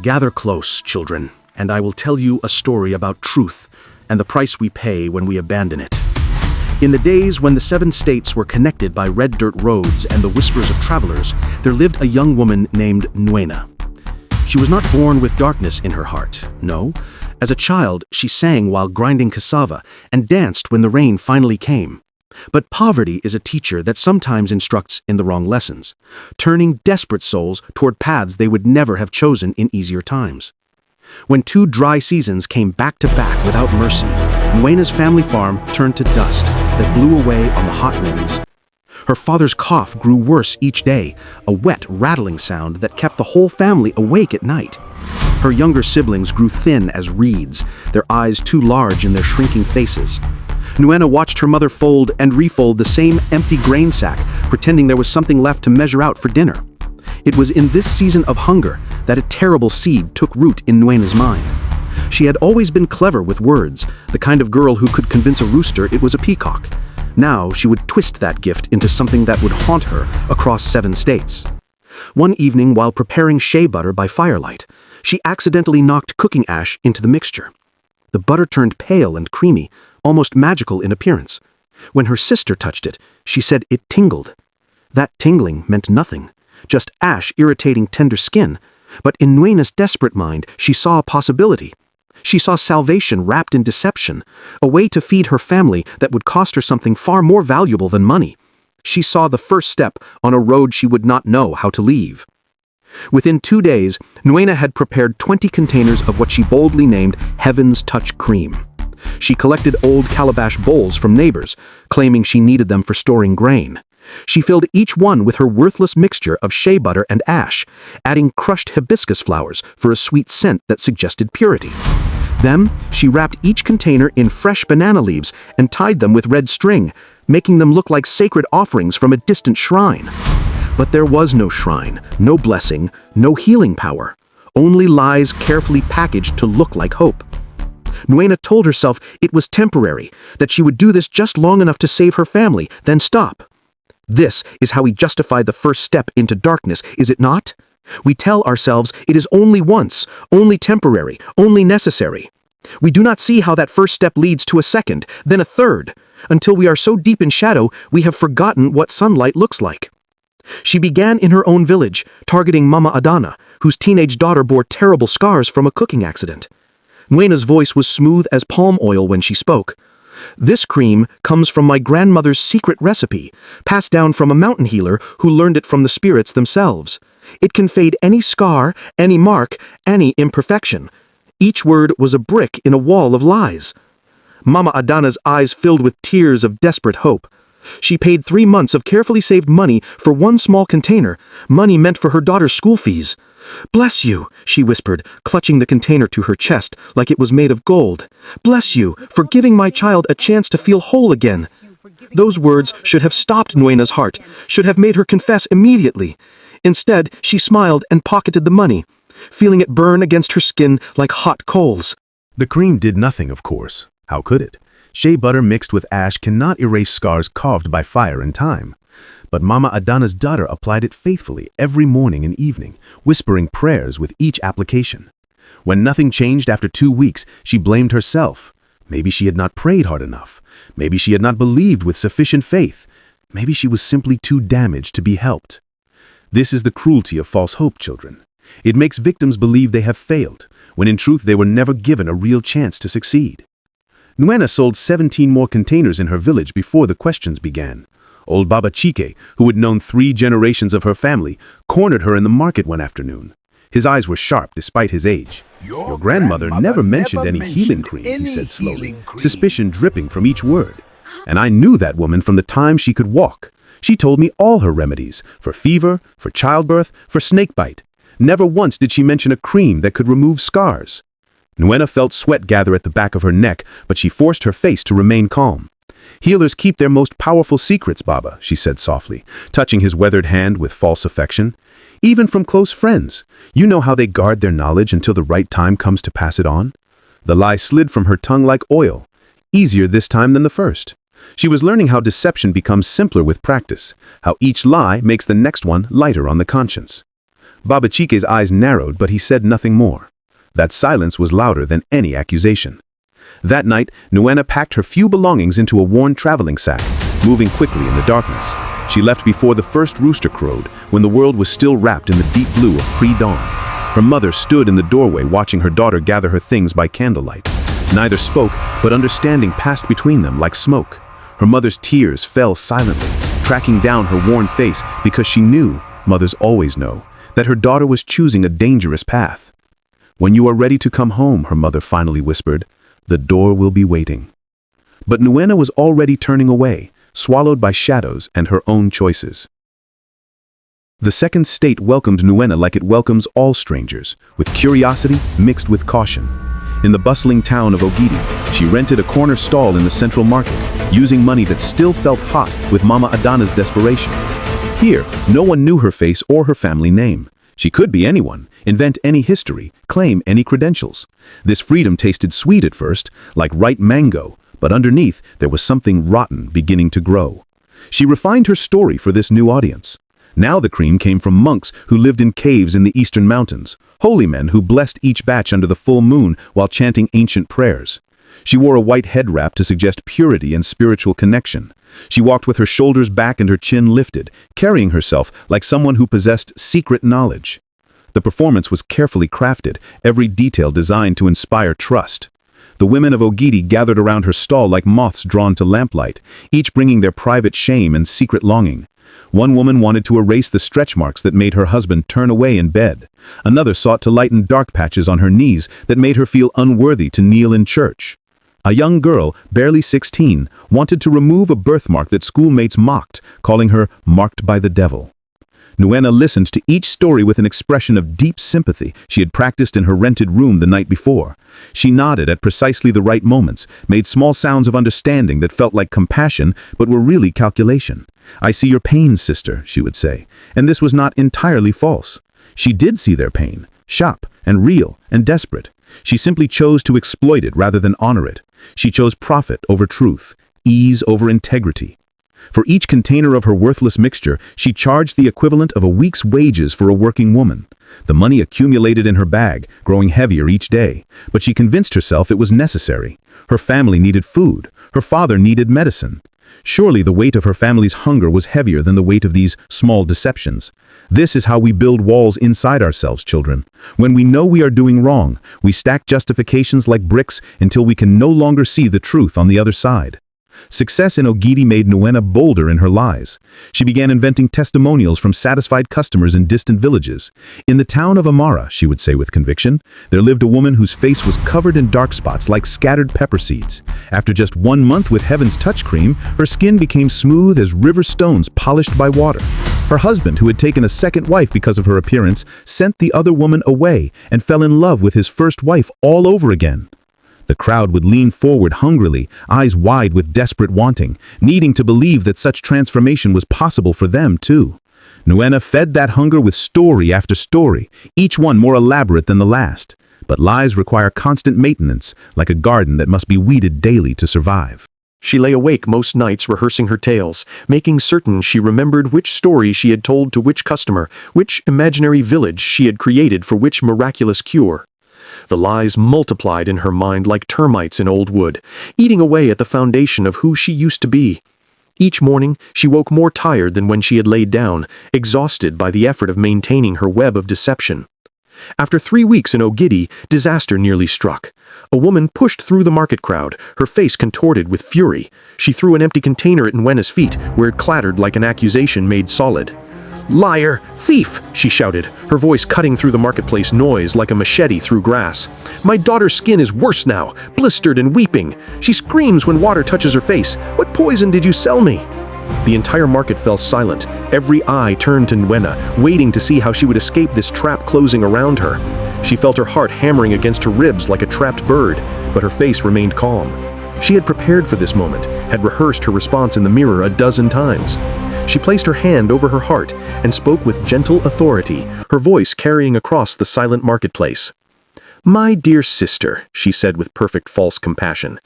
Gather close, children, and I will tell you a story about truth and the price we pay when we abandon it. In the days when the 7 states were connected by red dirt roads and the whispers of travelers, there lived a young woman named Nwena. She was not born with darkness in her heart, no. As a child, she sang while grinding cassava and danced when the rain finally came. But poverty is a teacher that sometimes instructs in the wrong lessons, turning desperate souls toward paths they would never have chosen in easier times. When 2 dry seasons came back to back without mercy, Nwena's family farm turned to dust that blew away on the hot winds. Her father's cough grew worse each day, a wet, rattling sound that kept the whole family awake at night. Her younger siblings grew thin as reeds, their eyes too large in their shrinking faces. Nwena watched her mother fold and refold the same empty grain sack, pretending there was something left to measure out for dinner. It was in this season of hunger that a terrible seed took root in Nwena's mind. She had always been clever with words, the kind of girl who could convince a rooster it was a peacock. Now she would twist that gift into something that would haunt her across 7 states. One evening, while preparing shea butter by firelight, she accidentally knocked cooking ash into the mixture. The butter turned pale and creamy, almost magical in appearance. When her sister touched it, she said it tingled. That tingling meant nothing, just ash irritating tender skin. But in Nwena's desperate mind, she saw a possibility. She saw salvation wrapped in deception, a way to feed her family that would cost her something far more valuable than money. She saw the first step on a road she would not know how to leave. Within 2 days, Nwena had prepared 20 containers of what she boldly named Heaven's Touch Cream. She collected old calabash bowls from neighbors, claiming she needed them for storing grain. She filled each one with her worthless mixture of shea butter and ash, adding crushed hibiscus flowers for a sweet scent that suggested purity. Then, she wrapped each container in fresh banana leaves and tied them with red string, making them look like sacred offerings from a distant shrine. But there was no shrine, no blessing, no healing power, only lies carefully packaged to look like hope. Nwena told herself it was temporary, that she would do this just long enough to save her family, then stop. This is how we justify the first step into darkness, is it not? We tell ourselves it is only once, only temporary, only necessary. We do not see how that first step leads to a second, then a third, until we are so deep in shadow we have forgotten what sunlight looks like. She began in her own village, targeting Mama Adana, whose teenage daughter bore terrible scars from a cooking accident. Nwena's voice was smooth as palm oil when she spoke. This cream comes from my grandmother's secret recipe, passed down from a mountain healer who learned it from the spirits themselves. It can fade any scar, any mark, any imperfection. Each word was a brick in a wall of lies. Mama Adana's eyes filled with tears of desperate hope. She paid 3 months of carefully saved money for one small container, money meant for her daughter's school fees. "Bless you," she whispered, clutching the container to her chest like it was made of gold. "Bless you for giving my child a chance to feel whole again." Those words should have stopped Nwena's heart, should have made her confess immediately. Instead, she smiled and pocketed the money, feeling it burn against her skin like hot coals. The cream did nothing, of course. How could it? Shea butter mixed with ash cannot erase scars carved by fire and time. But Mama Adana's daughter applied it faithfully every morning and evening, whispering prayers with each application. When nothing changed after 2 weeks, she blamed herself. Maybe she had not prayed hard enough. Maybe she had not believed with sufficient faith. Maybe she was simply too damaged to be helped. This is the cruelty of false hope, children. It makes victims believe they have failed, when in truth they were never given a real chance to succeed. Nwena sold 17 more containers in her village before the questions began. Old Baba Chike, who had known 3 generations of her family, cornered her in the market one afternoon. His eyes were sharp despite his age. "Your grandmother never mentioned any healing cream," he said slowly, suspicion dripping from each word. "And I knew that woman from the time she could walk. She told me all her remedies, for fever, for childbirth, for snakebite. Never once did she mention a cream that could remove scars." Nwena felt sweat gather at the back of her neck, but she forced her face to remain calm. "Healers keep their most powerful secrets, Baba," she said softly, touching his weathered hand with false affection. "Even from close friends. You know how they guard their knowledge until the right time comes to pass it on." The lie slid from her tongue like oil, easier this time than the first. She was learning how deception becomes simpler with practice, how each lie makes the next one lighter on the conscience. Baba Chike's eyes narrowed, but he said nothing more. That silence was louder than any accusation. That night, Nwena packed her few belongings into a worn traveling sack, moving quickly in the darkness. She left before the first rooster crowed, when the world was still wrapped in the deep blue of pre-dawn. Her mother stood in the doorway watching her daughter gather her things by candlelight. Neither spoke, but understanding passed between them like smoke. Her mother's tears fell silently, tracking down her worn face because she knew, mothers always know, that her daughter was choosing a dangerous path. "When you are ready to come home," her mother finally whispered, "the door will be waiting." But Nwena was already turning away, swallowed by shadows and her own choices. The second state welcomed Nwena like it welcomes all strangers, with curiosity mixed with caution. In the bustling town of Ogidi, she rented a corner stall in the central market, using money that still felt hot with Mama Adana's desperation. Here, no one knew her face or her family name. She could be anyone, invent any history, claim any credentials. This freedom tasted sweet at first, like ripe mango, but underneath there was something rotten beginning to grow. She refined her story for this new audience. Now the cream came from monks who lived in caves in the eastern mountains, holy men who blessed each batch under the full moon while chanting ancient prayers. She wore a white head wrap to suggest purity and spiritual connection. She walked with her shoulders back and her chin lifted, carrying herself like someone who possessed secret knowledge. The performance was carefully crafted, every detail designed to inspire trust. The women of Ogidi gathered around her stall like moths drawn to lamplight, each bringing their private shame and secret longing. One woman wanted to erase the stretch marks that made her husband turn away in bed. Another sought to lighten dark patches on her knees that made her feel unworthy to kneel in church. A young girl, barely 16, wanted to remove a birthmark that schoolmates mocked, calling her marked by the devil. Nwena listened to each story with an expression of deep sympathy she had practiced in her rented room the night before. She nodded at precisely the right moments, made small sounds of understanding that felt like compassion but were really calculation. "I see your pain, sister," she would say, and this was not entirely false. She did see their pain, sharp and real and desperate. She simply chose to exploit it rather than honor it. She chose profit over truth, ease over integrity. For each container of her worthless mixture, she charged the equivalent of a week's wages for a working woman. The money accumulated in her bag, growing heavier each day, but she convinced herself it was necessary. Her family needed food. Her father needed medicine. Surely the weight of her family's hunger was heavier than the weight of these small deceptions. This is how we build walls inside ourselves, children. When we know we are doing wrong, we stack justifications like bricks until we can no longer see the truth on the other side. Success in Ogidi made Nwena bolder in her lies. She began inventing testimonials from satisfied customers in distant villages. "In the town of Amara," she would say with conviction, "there lived a woman whose face was covered in dark spots like scattered pepper seeds. After just 1 month with Heaven's Touch cream, her skin became smooth as river stones polished by water. Her husband, who had taken a second wife because of her appearance, sent the other woman away and fell in love with his first wife all over again." The crowd would lean forward hungrily, eyes wide with desperate wanting, needing to believe that such transformation was possible for them too. Nwena fed that hunger with story after story, each one more elaborate than the last. But lies require constant maintenance, like a garden that must be weeded daily to survive. She lay awake most nights rehearsing her tales, making certain she remembered which story she had told to which customer, which imaginary village she had created for which miraculous cure. The lies multiplied in her mind like termites in old wood, eating away at the foundation of who she used to be. Each morning, she woke more tired than when she had laid down, exhausted by the effort of maintaining her web of deception. After 3 weeks in Ogidi, disaster nearly struck. A woman pushed through the market crowd, her face contorted with fury. She threw an empty container at Nwena's feet, where it clattered like an accusation made solid. "Liar! Thief!" she shouted, her voice cutting through the marketplace noise like a machete through grass. "My daughter's skin is worse now, blistered and weeping. She screams when water touches her face. What poison did you sell me?" The entire market fell silent. Every eye turned to Nwena, waiting to see how she would escape this trap closing around her. She felt her heart hammering against her ribs like a trapped bird, but her face remained calm. She had prepared for this moment, had rehearsed her response in the mirror a dozen times. She placed her hand over her heart and spoke with gentle authority, her voice carrying across the silent marketplace. "My dear sister," she said with perfect false compassion,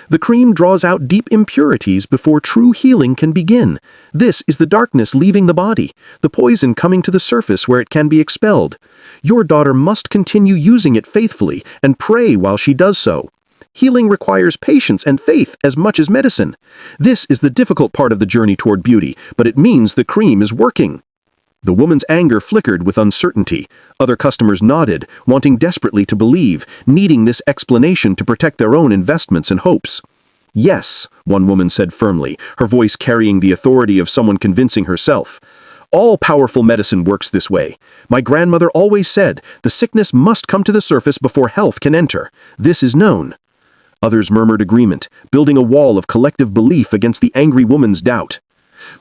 "the cream draws out deep impurities before true healing can begin. This is the darkness leaving the body, the poison coming to the surface where it can be expelled. Your daughter must continue using it faithfully and pray while she does so. Healing requires patience and faith as much as medicine. This is the difficult part of the journey toward beauty, but it means the cream is working." The woman's anger flickered with uncertainty. Other customers nodded, wanting desperately to believe, needing this explanation to protect their own investments and hopes. "Yes," one woman said firmly, her voice carrying the authority of someone convincing herself. "All powerful medicine works this way. My grandmother always said, the sickness must come to the surface before health can enter. This is known." Others murmured agreement, building a wall of collective belief against the angry woman's doubt.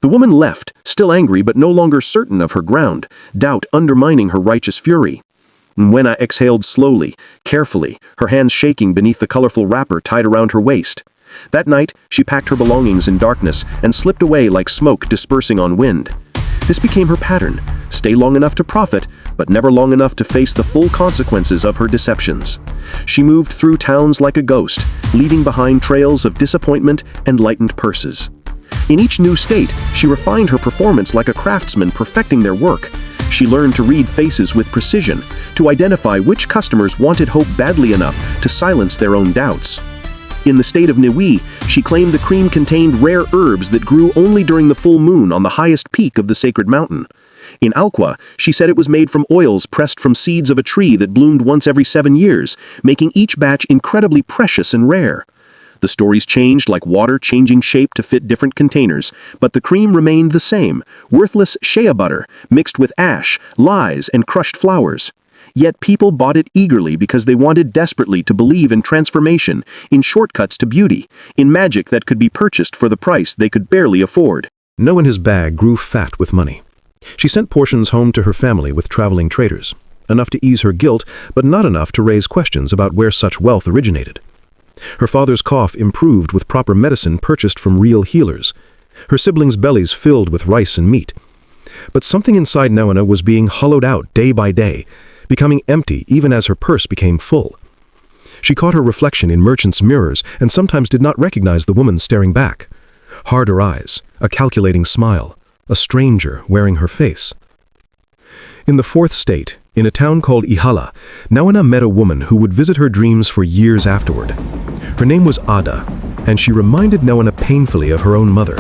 The woman left, still angry but no longer certain of her ground, doubt undermining her righteous fury. Nwena exhaled slowly, carefully, her hands shaking beneath the colorful wrapper tied around her waist. That night, she packed her belongings in darkness and slipped away like smoke dispersing on wind. This became her pattern: stay long enough to profit, but never long enough to face the full consequences of her deceptions. She moved through towns like a ghost, leaving behind trails of disappointment and lightened purses. In each new state, she refined her performance like a craftsman perfecting their work. She learned to read faces with precision, to identify which customers wanted hope badly enough to silence their own doubts. In the state of Nwena, she claimed the cream contained rare herbs that grew only during the full moon on the highest peak of the sacred mountain. In Alqua, she said it was made from oils pressed from seeds of a tree that bloomed once every 7 years, making each batch incredibly precious and rare. The stories changed like water changing shape to fit different containers, but the cream remained the same: worthless shea butter mixed with ash, lies, and crushed flowers. Yet people bought it eagerly because they wanted desperately to believe in transformation, in shortcuts to beauty, in magic that could be purchased for the price they could barely afford. Nwena's bag grew fat with money. She sent portions home to her family with traveling traders, enough to ease her guilt, but not enough to raise questions about where such wealth originated. Her father's cough improved with proper medicine purchased from real healers. Her siblings' bellies filled with rice and meat. But something inside Nwena was being hollowed out day by day, becoming empty even as her purse became full. She caught her reflection in merchants' mirrors and sometimes did not recognize the woman staring back. Harder eyes, a calculating smile, a stranger wearing her face. In the fourth state, in a town called Ihala, Nwena met a woman who would visit her dreams for years afterward. Her name was Ada, and she reminded Nwena painfully of her own mother,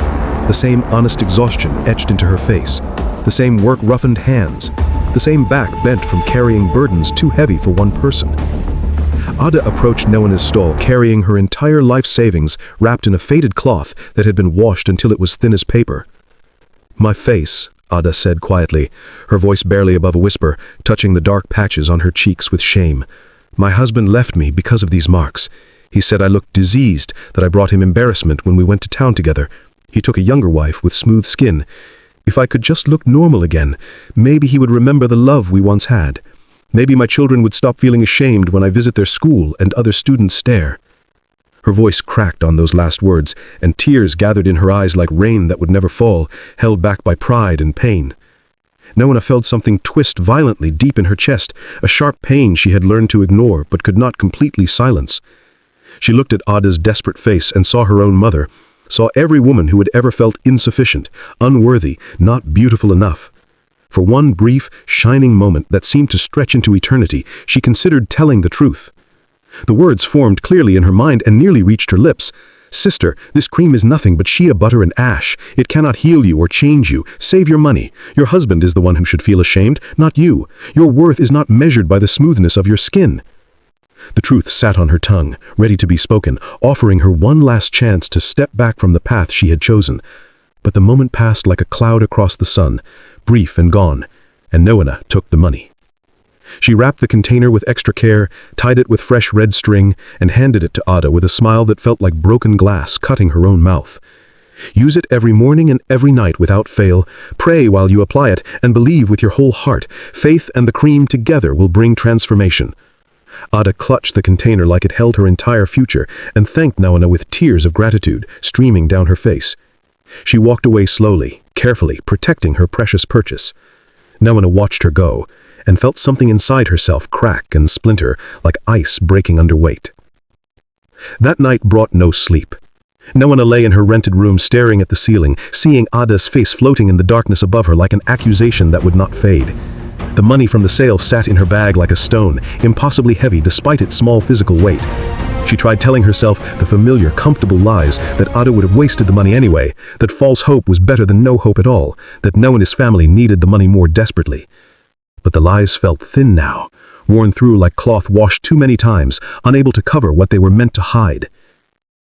the same honest exhaustion etched into her face, the same work-roughened hands, the same back bent from carrying burdens too heavy for one person. Ada approached Nwena's stall carrying her entire life savings wrapped in a faded cloth that had been washed until it was thin as paper. "My face," Ada said quietly, her voice barely above a whisper, touching the dark patches on her cheeks with shame. "My husband left me because of these marks. He said I looked diseased, that I brought him embarrassment when we went to town together. He took a younger wife with smooth skin. If I could just look normal again, maybe he would remember the love we once had. Maybe my children would stop feeling ashamed when I visit their school and other students stare." Her voice cracked on those last words, and tears gathered in her eyes like rain that would never fall, held back by pride and pain. Nwena felt something twist violently deep in her chest, a sharp pain she had learned to ignore but could not completely silence. She looked at Ada's desperate face and saw her own mother, saw every woman who had ever felt insufficient, unworthy, not beautiful enough. For one brief, shining moment that seemed to stretch into eternity, she considered telling the truth. The words formed clearly in her mind and nearly reached her lips. "Sister, this cream is nothing but shea butter and ash. It cannot heal you or change you. Save your money. Your husband is the one who should feel ashamed, not you. Your worth is not measured by the smoothness of your skin." The truth sat on her tongue, ready to be spoken, offering her one last chance to step back from the path she had chosen. But the moment passed like a cloud across the sun, brief and gone, and Nwena took the money. She wrapped the container with extra care, tied it with fresh red string, and handed it to Ada with a smile that felt like broken glass cutting her own mouth. "Use it every morning and every night without fail. Pray while you apply it, and believe with your whole heart. Faith and the cream together will bring transformation." Ada clutched the container like it held her entire future, and thanked Nwena with tears of gratitude streaming down her face. She walked away slowly, carefully, protecting her precious purchase. Nwena watched her go, and felt something inside herself crack and splinter like ice breaking under weight. That night brought no sleep. Nwena lay in her rented room staring at the ceiling, seeing Ada's face floating in the darkness above her like an accusation that would not fade. The money from the sale sat in her bag like a stone, impossibly heavy despite its small physical weight. She tried telling herself the familiar, comfortable lies that Ada would have wasted the money anyway, that false hope was better than no hope at all, that No and his family needed the money more desperately. But the lies felt thin now, worn through like cloth washed too many times, unable to cover what they were meant to hide.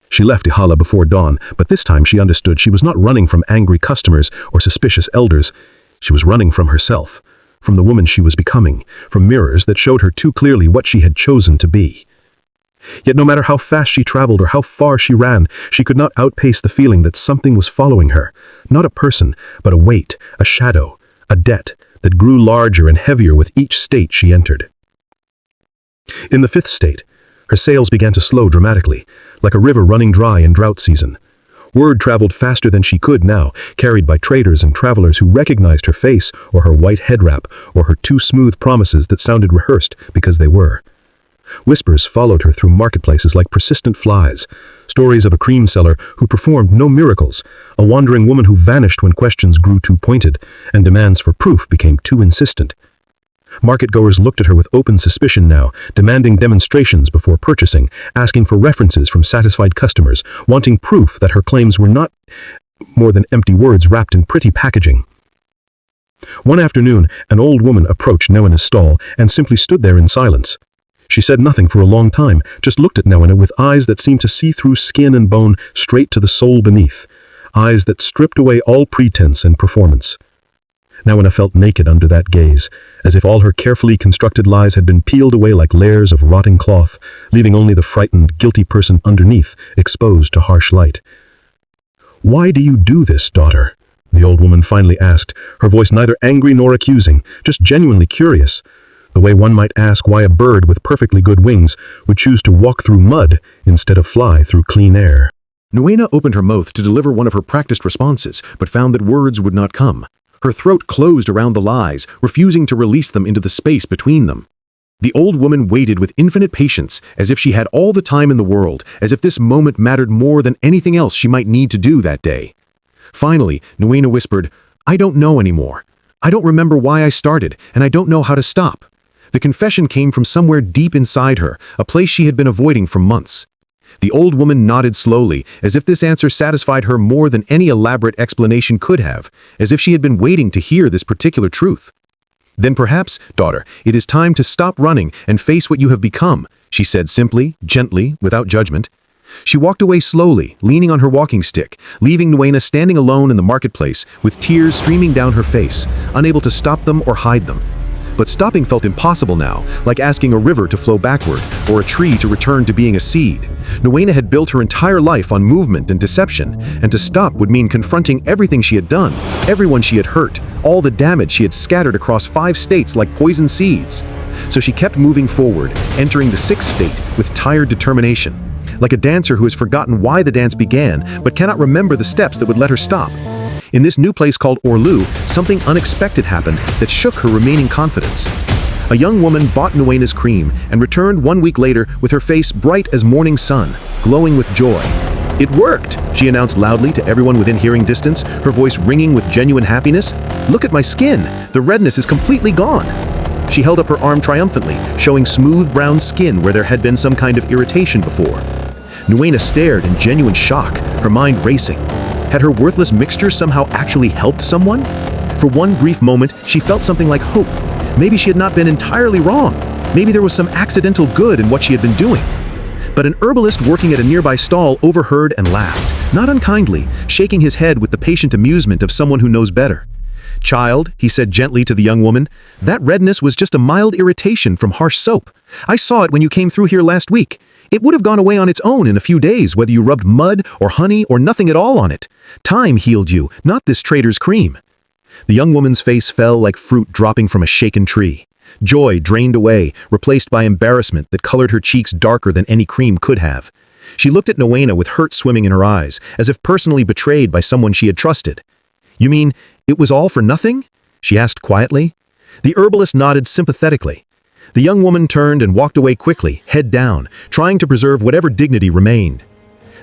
She left Ihala before dawn, but this time she understood she was not running from angry customers or suspicious elders. She was running from herself, from the woman she was becoming, from mirrors that showed her too clearly what she had chosen to be. Yet no matter how fast she traveled or how far she ran, she could not outpace the feeling that something was following her, not a person, but a weight, a shadow, a debt that grew larger and heavier with each state she entered. In the fifth state, her sales began to slow dramatically, like a river running dry in drought season. Word traveled faster than she could now, carried by traders and travelers who recognized her face or her white head wrap or her too smooth promises that sounded rehearsed because they were. Whispers followed her through marketplaces like persistent flies, stories of a cream seller who performed no miracles, a wandering woman who vanished when questions grew too pointed, and demands for proof became too insistent. Market-goers looked at her with open suspicion now, demanding demonstrations before purchasing, asking for references from satisfied customers, wanting proof that her claims were not more than empty words wrapped in pretty packaging. One afternoon, an old woman approached Nwena's stall and simply stood there in silence. She said nothing for a long time, just looked at Nwena with eyes that seemed to see through skin and bone straight to the soul beneath, eyes that stripped away all pretense and performance. Nwena felt naked under that gaze, as if all her carefully constructed lies had been peeled away like layers of rotting cloth, leaving only the frightened, guilty person underneath, exposed to harsh light. "Why do you do this, daughter?" the old woman finally asked, her voice neither angry nor accusing, just genuinely curious, the way one might ask why a bird with perfectly good wings would choose to walk through mud instead of fly through clean air. Nwena opened her mouth to deliver one of her practiced responses, but found that words would not come. Her throat closed around the lies, refusing to release them into the space between them. The old woman waited with infinite patience, as if she had all the time in the world, as if this moment mattered more than anything else she might need to do that day. Finally, Nwena whispered, "I don't know anymore. I don't remember why I started, and I don't know how to stop." The confession came from somewhere deep inside her, a place she had been avoiding for months. The old woman nodded slowly, as if this answer satisfied her more than any elaborate explanation could have, as if she had been waiting to hear this particular truth. "Then perhaps, daughter, it is time to stop running and face what you have become," she said simply, gently, without judgment. She walked away slowly, leaning on her walking stick, leaving Nwena standing alone in the marketplace, with tears streaming down her face, unable to stop them or hide them. But stopping felt impossible now, like asking a river to flow backward, or a tree to return to being a seed. Nwena had built her entire life on movement and deception, and to stop would mean confronting everything she had done, everyone she had hurt, all the damage she had scattered across 5 states like poison seeds. So she kept moving forward, entering the 6th state with tired determination, like a dancer who has forgotten why the dance began, but cannot remember the steps that would let her stop. In this new place called Orlu, something unexpected happened that shook her remaining confidence. A young woman bought Nwena's cream and returned 1 week later with her face bright as morning sun, glowing with joy. "It worked," she announced loudly to everyone within hearing distance, her voice ringing with genuine happiness. "Look at my skin. The redness is completely gone." She held up her arm triumphantly, showing smooth brown skin where there had been some kind of irritation before. Nwena stared in genuine shock, her mind racing. Had her worthless mixture somehow actually helped someone? For one brief moment, she felt something like hope. Maybe she had not been entirely wrong. Maybe there was some accidental good in what she had been doing. But an herbalist working at a nearby stall overheard and laughed, not unkindly, shaking his head with the patient amusement of someone who knows better. "Child," he said gently to the young woman, "that redness was just a mild irritation from harsh soap. I saw it when you came through here last week. It would have gone away on its own in a few days, whether you rubbed mud or honey or nothing at all on it. Time healed you, not this trader's cream." The young woman's face fell like fruit dropping from a shaken tree. Joy drained away, replaced by embarrassment that colored her cheeks darker than any cream could have. She looked at Nwena with hurt swimming in her eyes, as if personally betrayed by someone she had trusted. "You mean, it was all for nothing?" she asked quietly. The herbalist nodded sympathetically. The young woman turned and walked away quickly, head down, trying to preserve whatever dignity remained.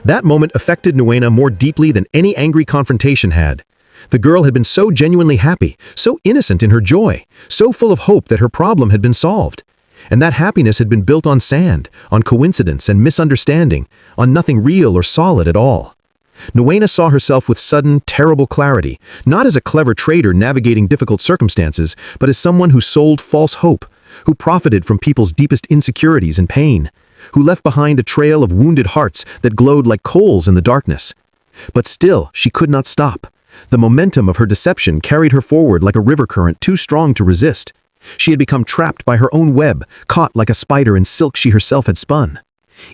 That moment affected Nwena more deeply than any angry confrontation had. The girl had been so genuinely happy, so innocent in her joy, so full of hope that her problem had been solved. And that happiness had been built on sand, on coincidence and misunderstanding, on nothing real or solid at all. Nwena saw herself with sudden, terrible clarity, not as a clever trader navigating difficult circumstances, but as someone who sold false hope, who profited from people's deepest insecurities and pain, who left behind a trail of wounded hearts that glowed like coals in the darkness. But still, she could not stop. The momentum of her deception carried her forward like a river current too strong to resist. She had become trapped by her own web, caught like a spider in silk she herself had spun.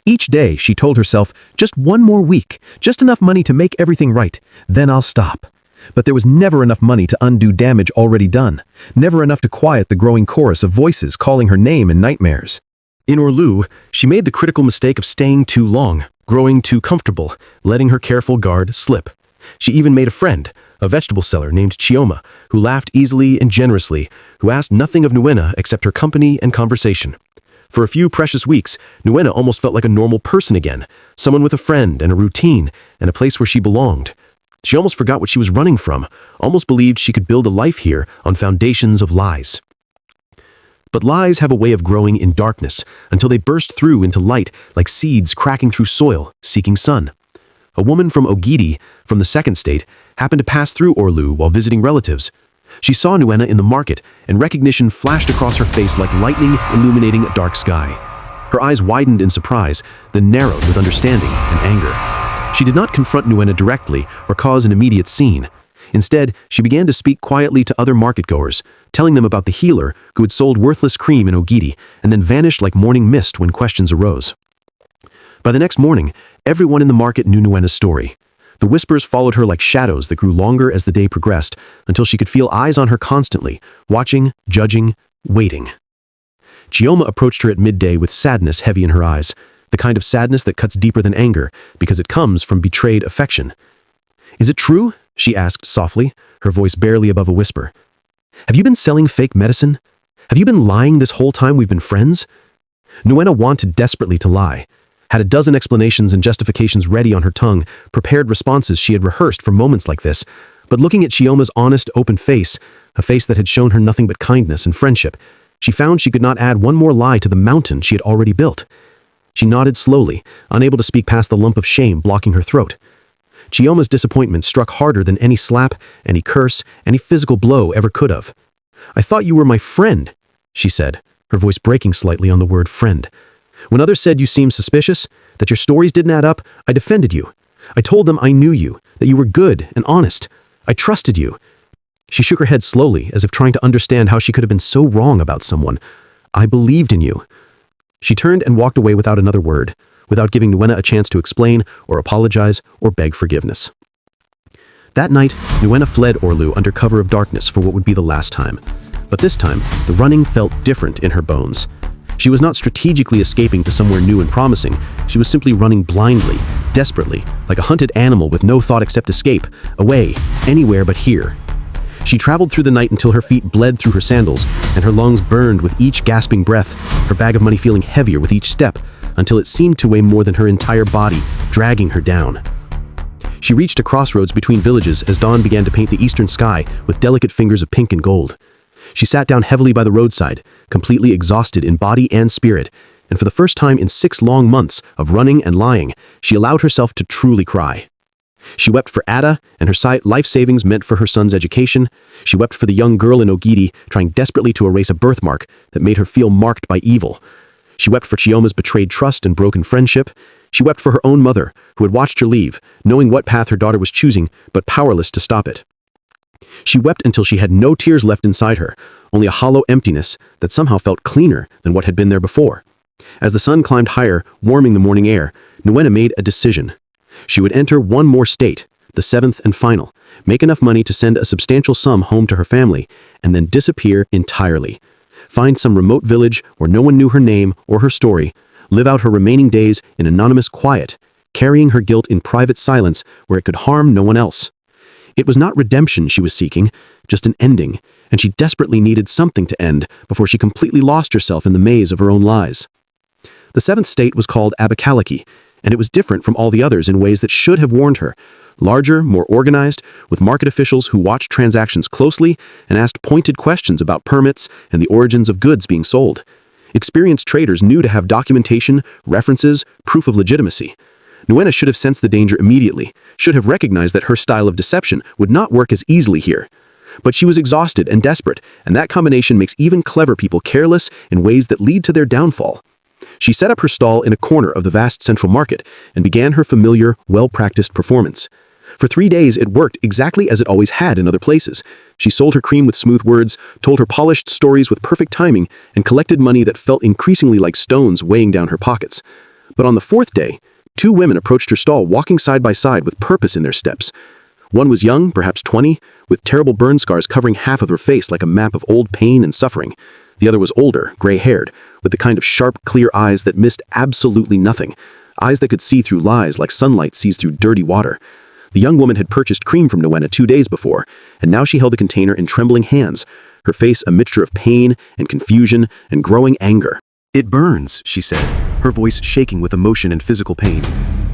Each day, she told herself, just one more week, just enough money to make everything right, then I'll stop. But there was never enough money to undo damage already done, never enough to quiet the growing chorus of voices calling her name in nightmares. In Orlu, she made the critical mistake of staying too long, growing too comfortable, letting her careful guard slip. She even made a friend, a vegetable seller named Chioma, who laughed easily and generously, who asked nothing of Nwena except her company and conversation. For a few precious weeks, Nwena almost felt like a normal person again, someone with a friend and a routine and a place where she belonged. She almost forgot what she was running from, almost believed she could build a life here on foundations of lies. But lies have a way of growing in darkness until they burst through into light like seeds cracking through soil, seeking sun. A woman from Ogidi, from the second state, happened to pass through Orlu while visiting relatives. She saw Nwena in the market, and recognition flashed across her face like lightning illuminating a dark sky. Her eyes widened in surprise, then narrowed with understanding and anger. She did not confront Nwena directly or cause an immediate scene. Instead, she began to speak quietly to other marketgoers, telling them about the healer who had sold worthless cream in Ogidi and then vanished like morning mist when questions arose. By the next morning, everyone in the market knew Nwena's story. The whispers followed her like shadows that grew longer as the day progressed, until she could feel eyes on her constantly, watching, judging, waiting. Chioma approached her at midday with sadness heavy in her eyes, the kind of sadness that cuts deeper than anger, because it comes from betrayed affection. "Is it true?" she asked softly, her voice barely above a whisper. "Have you been selling fake medicine? Have you been lying this whole time we've been friends?" Nwena wanted desperately to lie, had a dozen explanations and justifications ready on her tongue, prepared responses she had rehearsed for moments like this, but looking at Chioma's honest, open face, a face that had shown her nothing but kindness and friendship, she found she could not add one more lie to the mountain she had already built. She nodded slowly, unable to speak past the lump of shame blocking her throat. Chioma's disappointment struck harder than any slap, any curse, any physical blow ever could have. "I thought you were my friend," she said, her voice breaking slightly on the word friend. "When others said you seemed suspicious, that your stories didn't add up, I defended you. I told them I knew you, that you were good and honest. I trusted you." She shook her head slowly, as if trying to understand how she could have been so wrong about someone. "I believed in you." She turned and walked away without another word, without giving Nwena a chance to explain or apologize or beg forgiveness. That night, Nwena fled Orlu under cover of darkness for what would be the last time. But this time, the running felt different in her bones. She was not strategically escaping to somewhere new and promising. She was simply running blindly, desperately, like a hunted animal with no thought except escape, away, anywhere but here. She traveled through the night until her feet bled through her sandals, and her lungs burned with each gasping breath, her bag of money feeling heavier with each step, until it seemed to weigh more than her entire body, dragging her down. She reached a crossroads between villages as dawn began to paint the eastern sky with delicate fingers of pink and gold. She sat down heavily by the roadside, completely exhausted in body and spirit, and for the first time in 6 long months of running and lying, she allowed herself to truly cry. She wept for Ada and her life savings meant for her son's education. She wept for the young girl in Ogidi trying desperately to erase a birthmark that made her feel marked by evil. She wept for Chioma's betrayed trust and broken friendship. She wept for her own mother, who had watched her leave, knowing what path her daughter was choosing, but powerless to stop it. She wept until she had no tears left inside her, only a hollow emptiness that somehow felt cleaner than what had been there before. As the sun climbed higher, warming the morning air, Nwena made a decision. She would enter one more state, the 7th and final, make enough money to send a substantial sum home to her family, and then disappear entirely. Find some remote village where no one knew her name or her story, live out her remaining days in anonymous quiet, carrying her guilt in private silence where it could harm no one else. It was not redemption she was seeking, just an ending, and she desperately needed something to end before she completely lost herself in the maze of her own lies. The seventh state was called Abakaliki, and it was different from all the others in ways that should have warned her. Larger, more organized, with market officials who watched transactions closely and asked pointed questions about permits and the origins of goods being sold. Experienced traders knew to have documentation, references, proof of legitimacy. Nwena should have sensed the danger immediately, should have recognized that her style of deception would not work as easily here. But she was exhausted and desperate, and that combination makes even clever people careless in ways that lead to their downfall. She set up her stall in a corner of the vast central market and began her familiar, well-practiced performance. For 3 days, it worked exactly as it always had in other places. She sold her cream with smooth words, told her polished stories with perfect timing, and collected money that felt increasingly like stones weighing down her pockets. But on the 4th day, 2 women approached her stall walking side by side with purpose in their steps. One was young, perhaps 20, with terrible burn scars covering half of her face like a map of old pain and suffering. The other was older, gray-haired, with the kind of sharp, clear eyes that missed absolutely nothing. Eyes that could see through lies like sunlight sees through dirty water. The young woman had purchased cream from Nwena 2 days before, and now she held the container in trembling hands, her face a mixture of pain and confusion and growing anger. "It burns," she said, her voice shaking with emotion and physical pain.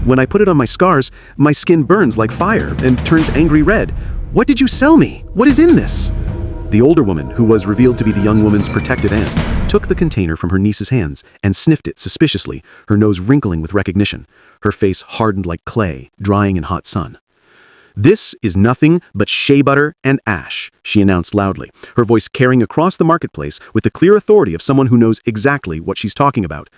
"When I put it on my scars, my skin burns like fire and turns angry red. What did you sell me? What is in this?" The older woman, who was revealed to be the young woman's protected aunt, took the container from her niece's hands and sniffed it suspiciously, her nose wrinkling with recognition, her face hardened like clay, drying in hot sun. "This is nothing but shea butter and ash," she announced loudly, her voice carrying across the marketplace with the clear authority of someone who knows exactly what she's talking about.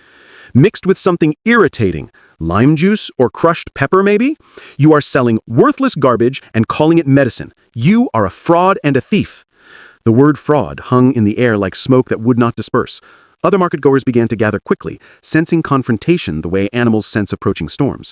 "Mixed with something irritating, lime juice or crushed pepper maybe? You are selling worthless garbage and calling it medicine. You are a fraud and a thief." The word fraud hung in the air like smoke that would not disperse. Other market-goers began to gather quickly, sensing confrontation the way animals sense approaching storms.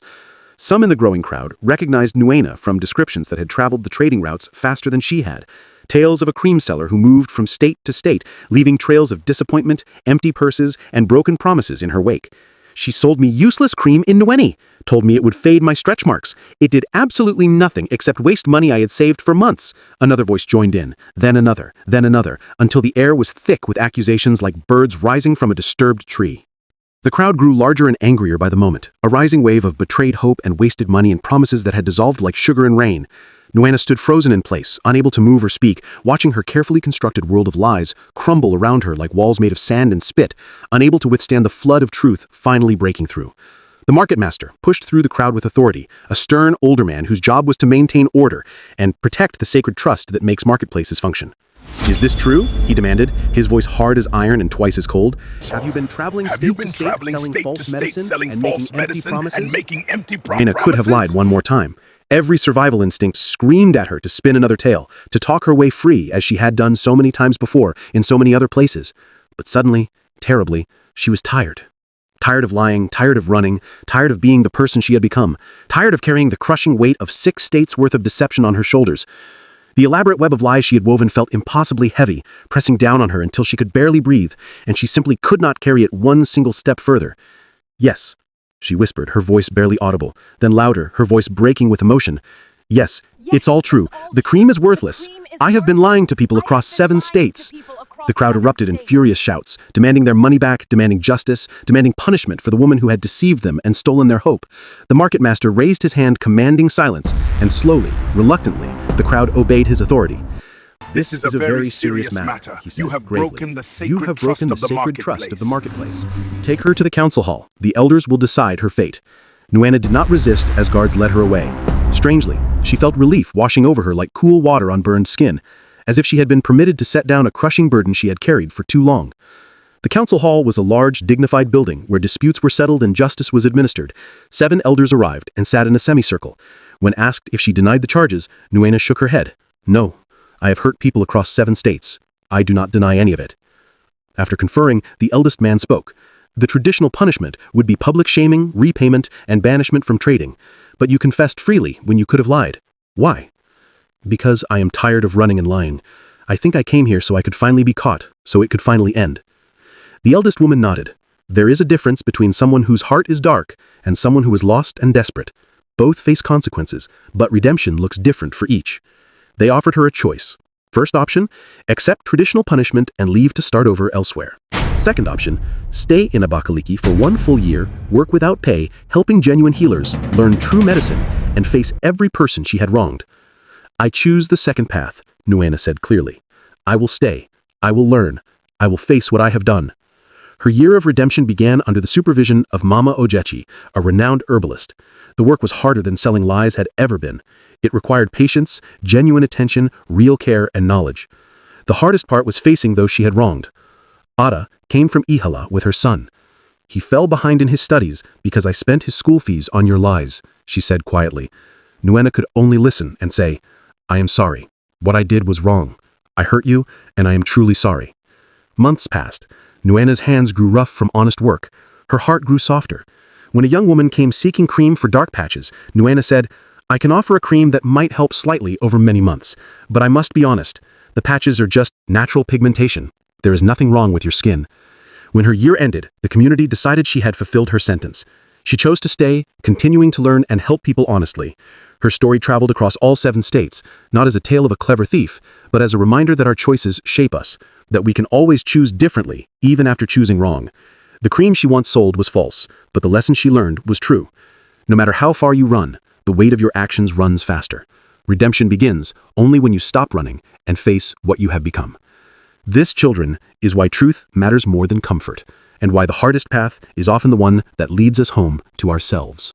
Some in the growing crowd recognized Nwena from descriptions that had traveled the trading routes faster than she had. Tales of a cream seller who moved from state to state, leaving trails of disappointment, empty purses, and broken promises in her wake. "She sold me useless cream in Nwena, told me it would fade my stretch marks. It did absolutely nothing except waste money I had saved for months." Another voice joined in, then another, until the air was thick with accusations like birds rising from a disturbed tree. The crowd grew larger and angrier by the moment, a rising wave of betrayed hope and wasted money and promises that had dissolved like sugar in rain. Nwena stood frozen in place, unable to move or speak, watching her carefully constructed world of lies crumble around her like walls made of sand and spit, unable to withstand the flood of truth finally breaking through. The market master pushed through the crowd with authority, a stern older man whose job was to maintain order and protect the sacred trust that makes marketplaces function. "Is this true?" he demanded, his voice hard as iron and twice as cold. "Have you been traveling state to state selling false medicine and making empty promises?" Nwena could have lied one more time. Every survival instinct screamed at her to spin another tale, to talk her way free as she had done so many times before in so many other places. But suddenly, terribly, she was tired. Tired of lying, tired of running, tired of being the person she had become, tired of carrying the crushing weight of 6 states' worth of deception on her shoulders. The elaborate web of lies she had woven felt impossibly heavy, pressing down on her until she could barely breathe, and she simply could not carry it one single step further. "Yes," she whispered, her voice barely audible, then louder, her voice breaking with emotion. "Yes, it's all true. The cream is worthless. I have been lying to people across 7 states." The crowd erupted in furious shouts, demanding their money back, demanding justice, demanding punishment for the woman who had deceived them and stolen their hope. The market master raised his hand commanding silence, and slowly, reluctantly, the crowd obeyed his authority. "This is a very serious matter," he said, You have gravely. broken the "You sacred have broken the trust of the sacred trust of the marketplace. marketplace. Take her to the council hall. The elders will decide her fate." Nwena did not resist as guards led her away. Strangely, she felt relief washing over her like cool water on burned skin, as if she had been permitted to set down a crushing burden she had carried for too long. The council hall was a large, dignified building where disputes were settled and justice was administered. 7 elders arrived and sat in a semicircle. When asked if she denied the charges, Nwena shook her head. "No, I have hurt people across 7 states. I do not deny any of it." After conferring, the eldest man spoke. The traditional punishment would be public shaming, repayment, and banishment from trading. But you confessed freely when you could have lied. Why? "Because I am tired of running and lying. I think I came here so I could finally be caught, so it could finally end." The eldest woman nodded. "There is a difference between someone whose heart is dark and someone who is lost and desperate. Both face consequences, but redemption looks different for each. They offered her a choice. First option, accept traditional punishment and leave to start over elsewhere. Second option, stay in Abakaliki for 1 full year, work without pay, helping genuine healers, learn true medicine, and face every person she had wronged. I choose the second path, Nwena said clearly. I will stay. I will learn. I will face what I have done. Her year of redemption began under the supervision of Mama Ojechi, a renowned herbalist. The work was harder than selling lies had ever been. It required patience, genuine attention, real care, and knowledge. The hardest part was facing those she had wronged. Ada came from Ihala with her son. He fell behind in his studies because I spent his school fees on your lies, she said quietly. Nwena could only listen and say, I am sorry. What I did was wrong. I hurt you, and I am truly sorry. Months passed. Nwena's hands grew rough from honest work. Her heart grew softer. When a young woman came seeking cream for dark patches, Nwena said, I can offer a cream that might help slightly over many months, but I must be honest. The patches are just natural pigmentation. There is nothing wrong with your skin. When her year ended, the community decided she had fulfilled her sentence. She chose to stay, continuing to learn and help people honestly. Her story traveled across all 7 states, not as a tale of a clever thief, but as a reminder that our choices shape us, that we can always choose differently, even after choosing wrong. The cream she once sold was false, but the lesson she learned was true. No matter how far you run, the weight of your actions runs faster. Redemption begins only when you stop running and face what you have become. This, children, is why truth matters more than comfort, and why the hardest path is often the one that leads us home to ourselves.